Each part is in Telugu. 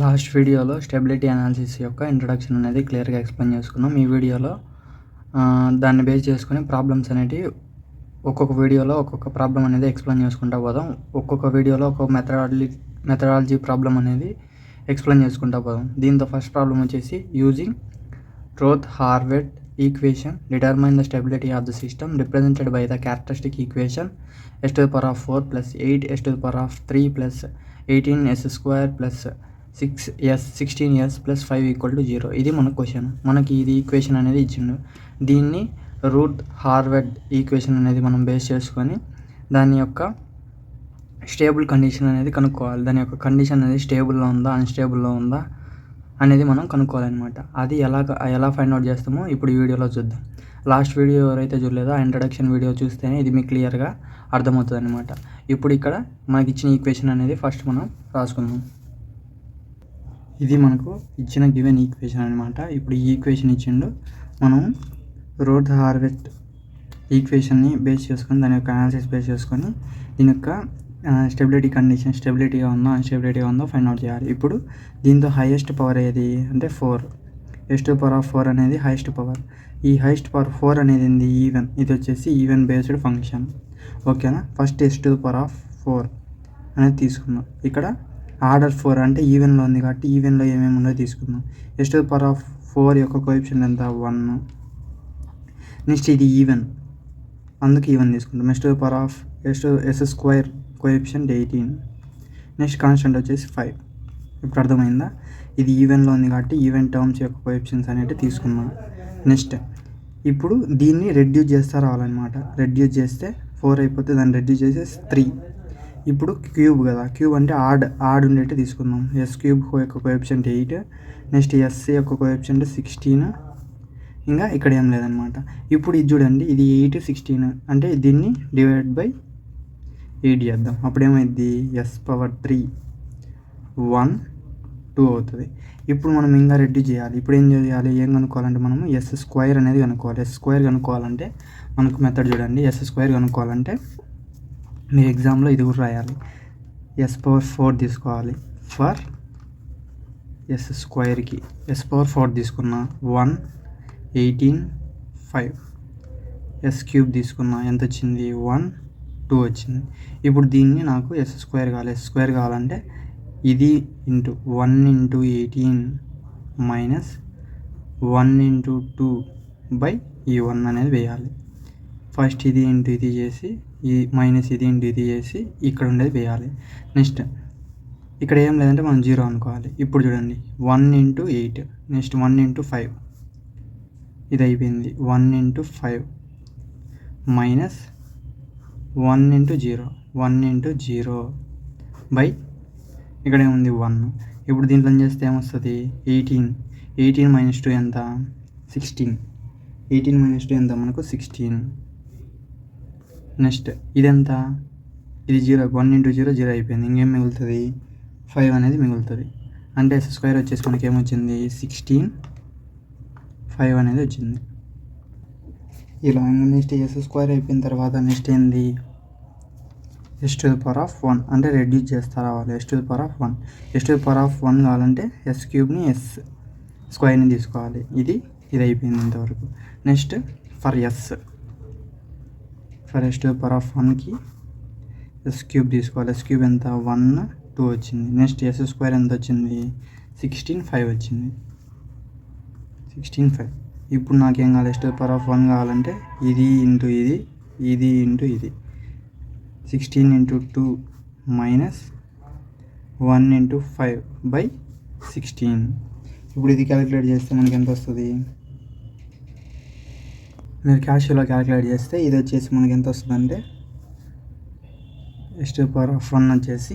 లాస్ట్ వీడియోలో స్టెబిలిటీ అనాలిసిస్ యొక్క ఇంట్రొడక్షన్ అనేది క్లియర్గా ఎక్స్ప్లెయిన్ చేసుకున్నాం. ఈ వీడియోలో దాన్ని బేస్ చేసుకుని ప్రాబ్లమ్స్ అనేటివి ఒక్కొక్క వీడియోలో ఒక్కొక్క ప్రాబ్లం అనేది ఎక్స్ప్లెయిన్ చేసుకుంటా పోదాం. ఒక్కొక్క వీడియోలో ఒక్కొక్క మెథడాలజీ ప్రాబ్లం అనేది ఎక్స్ప్లెయిన్ చేసుకుంటా పోదాం. దీంతో ఫస్ట్ ప్రాబ్లం వచ్చేసి using Routh Hurwitz equation determine the stability of the system represented by the characteristic equation s⁴ plus 8 s⁴ plus 18s² plus 16s plus 5 = 0. ఇది మన క్వశ్చన్. మనకి ఇది ఈక్వేషన్ అనేది ఇచ్చిండు. దీన్ని రూట్ హార్వెట్ ఈక్వేషన్ అనేది మనం బేస్ చేసుకొని దాని యొక్క స్టేబుల్ కండిషన్ అనేది కనుక్కోవాలి. దాని యొక్క కండిషన్ అనేది స్టేబుల్లో ఉందా అన్స్టేబుల్లో ఉందా అనేది మనం కనుక్కోవాలన్నమాట. అది ఎలా ఫైండ్ అవుట్ చేస్తామో ఇప్పుడు ఈ వీడియోలో చూద్దాం. లాస్ట్ వీడియో ఎవరైతే చూడలేదో ఆ ఇంట్రడక్షన్ వీడియో చూస్తేనే ఇది మీకు క్లియర్గా అర్థమవుతుంది అనమాట. ఇప్పుడు ఇక్కడ మనకి ఇచ్చిన ఈక్వేషన్ అనేది ఫస్ట్ మనం రాసుకుందాం. ఇది మనకు ఇచ్చిన గివెన్ ఈక్వేషన్ అనమాట. ఇప్పుడు ఈ ఈక్వేషన్ ఇచ్చిండు. మనం రోత్ హార్వెట్ ఈక్వేషన్ని బేస్ చేసుకొని దాని యొక్క అనాలిసిస్ బేస్ చేసుకొని దీని యొక్క స్టెబిలిటీ కండిషన్ స్టెబిలిటీగా ఉందో అన్స్టెబిలిటీగా ఉందో ఫైండ్ అవుట్ చేయాలి. ఇప్పుడు దీంతో హైయెస్ట్ పవర్ ఏది అంటే 4. s⁴ అనేది హైయెస్ట్ పవర్. ఈ హైయెస్ట్ పవర్ 4 అనేది ఏంది ఈవెన్. ఇది వచ్చేసి ఈవెన్ బేస్డ్ ఫంక్షన్. ఓకేనా. ఫస్ట్ s⁴ అనేది తీసుకుందాం. ఇక్కడ ఆర్డర్ 4 అంటే ఈవెన్లో ఉంది కాబట్టి ఈవెన్లో ఏమేమి ఉందో తీసుకుందాం. s⁴ యొక్క కోఎఫిషియంట్ ఎంత 1. నెక్స్ట్ ఇది ఈవెన్, అందుకు ఈవెన్ తీసుకుంటాం. s² coefficient 18. నెక్స్ట్ కాన్స్టెంట్ వచ్చేసి 5. ఇప్పుడు అర్థమైందా. ఇది ఈవెన్లో ఉంది కాబట్టి ఈవెన్ టర్మ్స్ యొక్క కోఎఫిషియన్స్ అనేవి తీసుకున్నాం. నెక్స్ట్ ఇప్పుడు దీన్ని రెడ్యూస్ చేస్తే రావాలన్నమాట. రెడ్యూస్ చేస్తే 4 అయిపోతే దాన్ని రెడ్యూస్ చేసేసి 3. ఇప్పుడు క్యూబ్ కదా, క్యూబ్ అంటే ఆడ్ ఉండేట్టు తీసుకుందాం. s³ యొక్క కోఎఫిషియంట్ 8. నెక్స్ట్ s యొక్క కోఎఫిషియంట్ 16. ఇంకా ఇక్కడ ఏం లేదనమాట. ఇప్పుడు ఇది చూడండి, ఇది 8 16 అంటే దీన్ని డివైడ్ బై 8 చేద్దాం. అప్పుడు ఏమైంది s⁴ 1 2 అవుతుంది. ఇప్పుడు మనం ఇంకా రెడ్యూస్ చేయాలి. ఇప్పుడు ఏం చేయాలి, ఏం కనుక్కోవాలంటే మనము s² అనేది కనుక్కోవాలి. s² కనుక్కోవాలంటే మనకు మెథడ్ చూడండి. s² కనుక్కోవాలంటే మీరు ఎగ్జామ్లో ఇది కూడా రాయాలి. s⁴ తీసుకోవాలి. ఫర్ s²కి s⁴ తీసుకున్న 1 18 5. s³ తీసుకున్న ఎంత వచ్చింది 1 2 వచ్చింది. ఇప్పుడు దీన్ని నాకు s² కావాలి. s² కావాలంటే ఇది ఇంటూ 1 × 18 మైనస్ 1 × 2 బై ఈ 1 అనేది వేయాలి. ఫస్ట్ ఇది ఇంటూ ఇది చేసి ఈ మైనస్ ఇది ఇంటూ ఇది చేసి ఇక్కడ ఉండేది వేయాలి. నెక్స్ట్ ఇక్కడ ఏం లేదంటే మనం 0 అనుకోవాలి. ఇప్పుడు చూడండి 1 × 8 నెక్స్ట్ 1 × 5 ఇది అయిపోయింది. 1 × 5 మైనస్ 1 × 0 1 × 0 బై ఇక్కడ ఏముంది 1. ఇప్పుడు దీంట్లో చేస్తే ఏమొస్తుంది 18 మైనస్ 2 ఎంత 16. 18 మైనస్ 2 ఎంత మనకు 16. నెక్స్ట్ ఇదెంత, ఇది 0. 1 × 0 0 అయిపోయింది. ఇంకేం మిగులుతుంది 5 అనేది మిగులుతుంది. అంటే s² వచ్చేసి మనకి ఏమొచ్చింది 16 5 అనేది వచ్చింది. ఇలా నెక్స్ట్ s² అయిపోయిన తర్వాత నెక్స్ట్ ఏంది s⁴ అంటే రెడ్యూస్ చేస్తా రావాలి. s⁴ s⁴ కావాలంటే s³ s² తీసుకోవాలి. ఇది అయిపోయింది ఇంతవరకు. నెక్స్ట్ ఫర్ s⁴కి s³ తీసుకోవాలి. s³ ఎంత 1 2 వచ్చింది. నెక్స్ట్ s² ఎంత వచ్చింది 16 5 వచ్చింది. 16 5. ఇప్పుడు నాకేం కావాలి s⁴ కావాలంటే ఇది ఇంటూ ఇది ఇంటూ ఇది 16 × 2 మైనస్ 1 × 5 బై 16. ఇప్పుడు ఇది క్యాలిక్యులేట్ చేస్తే మనకి ఎంత వస్తుంది, మీరు క్యాష్లో క్యాలిక్యులేట్ చేస్తే ఇది వచ్చేసి మనకి ఎంత వస్తుంది అంటే s⁴ వచ్చేసి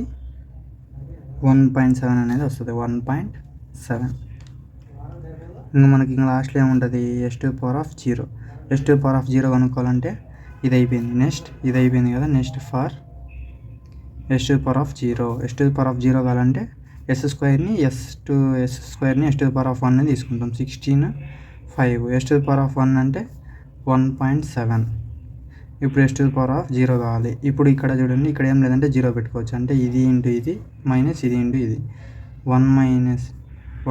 1.7 అనేది వస్తుంది. 1.7. ఇంకా మనకి ఇంకా లాస్ట్లో ఏముంటుంది s⁴ కనుక్కోవాలంటే ఇది అయిపోయింది. నెక్స్ట్ ఇది అయిపోయింది కదా. నెక్స్ట్ ఫర్ s⁴ కావాలంటే s²ని s⁴ తీసుకుంటాం. 16 5 s⁴ అంటే 1.7. ఇప్పుడు s⁴ కావాలి. ఇప్పుడు ఇక్కడ చూడండి, ఇక్కడ ఏం లేదంటే 0 పెట్టుకోవచ్చు. అంటే ఇది ఇంటూ ఇది మైనస్ ఇది ఇంటూ ఇది 1 minus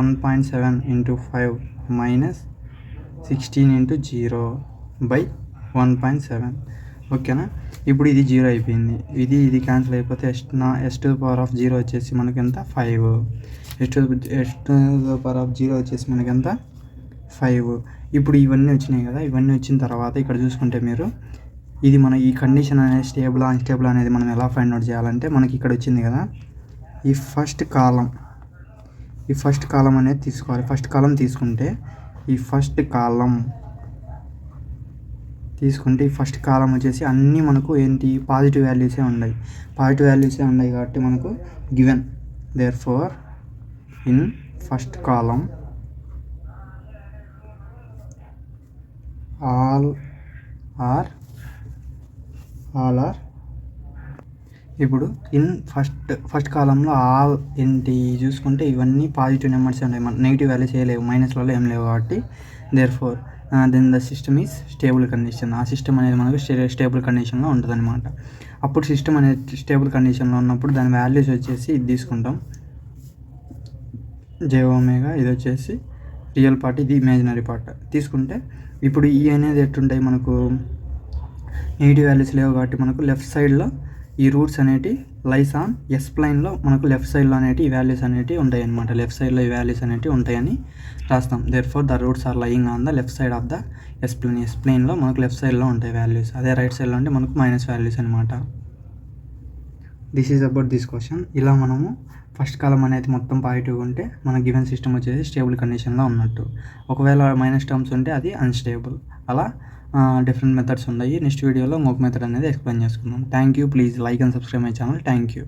1.7 into 5 minus 16 into 0 by 1.7. ఓకేనా. ఇప్పుడు ఇది 0 అయిపోయింది. ఇది క్యాన్సిల్ అయిపోతే S to the power of 0 వచ్చేసి మనకి ఎంత 5. S to the power of 0 వచ్చేసి మనకి ఎంత 5. ఇప్పుడు ఇవన్నీ వచ్చినాయి కదా. ఇవన్నీ వచ్చిన తర్వాత ఇక్కడ చూసుకుంటే మీరు ఇది మన ఈ కండిషన్ అనేది స్టేబుల్ అన్స్టేబుల్ అనేది మనం ఎలా ఫైండ్ అవుట్ చేయాలంటే మనకి ఇక్కడ వచ్చింది కదా, ఈ ఫస్ట్ కాలం అనేది తీసుకోవాలి. ఫస్ట్ కాలం తీసుకుంటే ఈ ఫస్ట్ కాలం వచ్చేసి అన్నీ మనకు ఏంటి పాజిటివ్ వాల్యూసే ఉన్నాయి కాబట్టి మనకు given therefore in first column all are ఇప్పుడు ఇన్ ఫస్ట్ కాలంలో ఆల్ ఏంటి చూసుకుంటే ఇవన్నీ పాజిటివ్ నెంబర్స్ ఉన్నాయి, నెగిటివ్ వాల్యూస్ ఏ లేవు, మైనస్లలో ఏం లేవు కాబట్టి therefore then the system is stable condition. ఆ సిస్టమ్ అనేది మనకు స్టేబుల్ కండిషన్లో ఉంటుంది అనమాట. అప్పుడు సిస్టమ్ అనేది స్టేబుల్ కండిషన్లో ఉన్నప్పుడు దాని వాల్యూస్ వచ్చేసి ఇది తీసుకుంటాం j⍵, ఇది వచ్చేసి రియల్ పార్ట్, ఇది ఇమాజినరీ పార్ట్ తీసుకుంటే ఇప్పుడు ఈ అనేది ఎట్టుంటాయి మనకు నెగిటివ్ వాల్యూస్ లేవు కాబట్టి మనకు లెఫ్ట్ సైడ్లో ఈ రూట్స్ అనేటి లైస్ ఆన్ ఎస్ ప్లైన్లో మనకు లెఫ్ట్ సైడ్లో అనేటి ఈ వాల్యూస్ అనేటివి ఉంటాయి అనమాట. లెఫ్ట్ సైడ్లో ఈ వాల్యూస్ అనేటివి ఉంటాయని రాస్తాం. Therefore the roots are lying on the left side of the S ప్లైన్లో మనకు లెఫ్ట్ సైడ్లో ఉంటాయి వాల్యూస్. అదే రైట్ సైడ్లో అంటే మనకు మైనస్ వాల్యూస్ అనమాట. This is about this question. ఇలా మనము ఫస్ట్ కాలం అనేది మొత్తం పాజిటివ్ ఉంటే మన గివెన్ సిస్టమ్ వచ్చేసి స్టేబుల్ కండిషన్లో ఉన్నట్టు. ఒకవేళ మైనస్ టర్మ్స్ ఉంటే అది అన్స్టేబుల్. అలా డిఫరెంట్ మెథడ్స్ ఉన్నాయి. నెక్స్ట్ వీడియోలో ఇంకొక మెథడ్ అనేది ఎక్స్ప్లెయిన్ చేసుకుందాం. Thank you. Please like and subscribe my channel. Thank you.